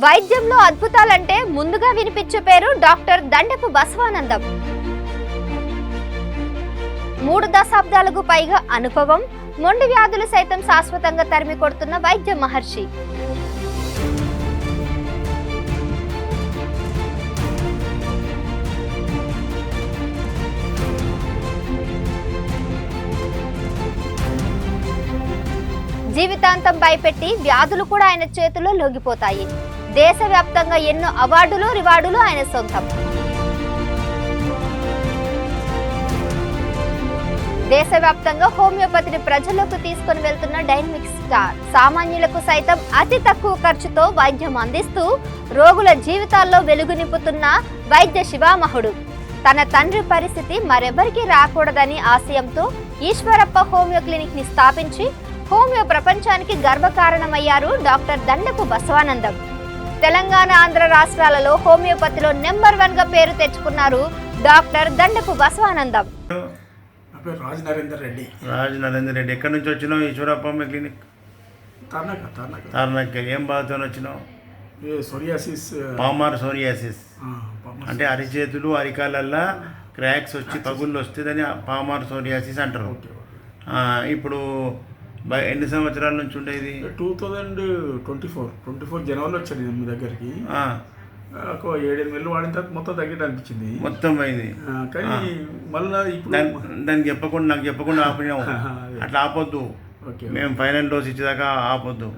వైద్యంలో అద్భుతాలంటే ముందుగా వినిపించే పేరు డాక్టర్ దండపు బసవానందం. 3 దశాబ్దాలకు పైగా అనుభవం, మొండి వ్యాధులు సైతం శాశ్వతంగా తరిమి కొడుతున్న వైద్య మహర్షి. జీవితాంతం భయపెట్టి వ్యాధులు కూడా ఆయన చేతుల్లో లొంగిపోతాయి. దేశవ్యాప్తంగా ఎన్నో అవార్డులు, రివార్డులు ఆయన సొంతం. దేశవ్యాప్తంగా హోమియోపతిని ప్రజల్లోకి తీసుకుని వెళ్తున్న డైనమిక్ స్టార్. సామాన్యులకు సైతం అతి తక్కువ ఖర్చుతో వైద్యం అందిస్తూ రోగుల జీవితాల్లో వెలుగు నింపుతున్న వైద్య శివామహుడు. తన తండ్రి పరిస్థితి మరెవరికి రాకూడదని ఆశయంతో ఈశ్వరప్ప హోమియో క్లినిక్ ని స్థాపించి హోమియో ప్రపంచానికి గర్వకారణమయ్యారు డాక్టర్ దండపు బసవానందం. తెలంగాణ, ఆంధ్ర రాష్ట్రాలలో హోమియోపతిలో నెంబర్ 1 గా పేరు తెచ్చుకున్నారు డాక్టర్ దండపు బసవానందం. రాజ్ నరేందర్ రెడ్డి. ఎక్కడి నుంచి వచ్చినావు? ఈశ్వరప్ప క్లినిక్ తార్నాక. ఏం బాధతో వచ్చినావు? సోరియాసిస్. సోరియాసిస్ అంటే అరిచేతులు, అరికాలల్లో క్రాక్స్ వచ్చి పగుళ్ళు వస్తే దాన్ని పామార్ సోరియాసిస్ అంటారు. ఇప్పుడు ఎన్ని సంవత్సరాల నుంచి ఉండేది? 2024 జనవరిలో వచ్చాను నేను మీ దగ్గరికి. ఒక 7 నెలలు వాడిన తర్వాత మొత్తం తగ్గట్టు అనిపించింది. మొత్తం అయింది. కానీ మళ్ళీ ఇప్పుడు దానికి చెప్పకుండా నాకు చెప్పకుండా ఆపినాము. అట్లా ఆపొద్దు. మేము ఫైనల్ డోస్ ఇచ్చేదాకా ఆపొద్దు.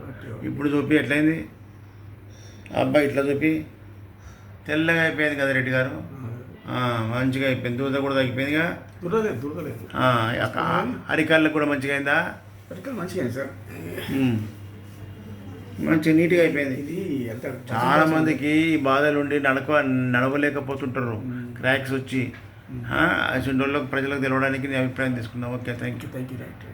ఇప్పుడు చూపి ఎట్లయింది అబ్బాయి? ఇట్లా చూపి తెల్లగా అయిపోయింది కదా రెడ్డి గారు. మంచిగా అయిపోయింది. దూద కూడా తగ్గిపోయిందిగా. దురదలేదు. అరికాళ్ళకు కూడా మంచిగా అయిందా? అరికాలు మంచిగా అయింది సార్. మంచిగా నీట్గా అయిపోయింది. ఇది ఎంత చాలా మందికి ఈ బాధలు ఉండి నడవలేకపోతుంటారు, క్రాక్స్ వచ్చి. అటువంటి వాళ్ళకి ప్రజలకు తెలవడానికి నేను అభిప్రాయం తీసుకున్నాను. Okay, thank you. రైట్.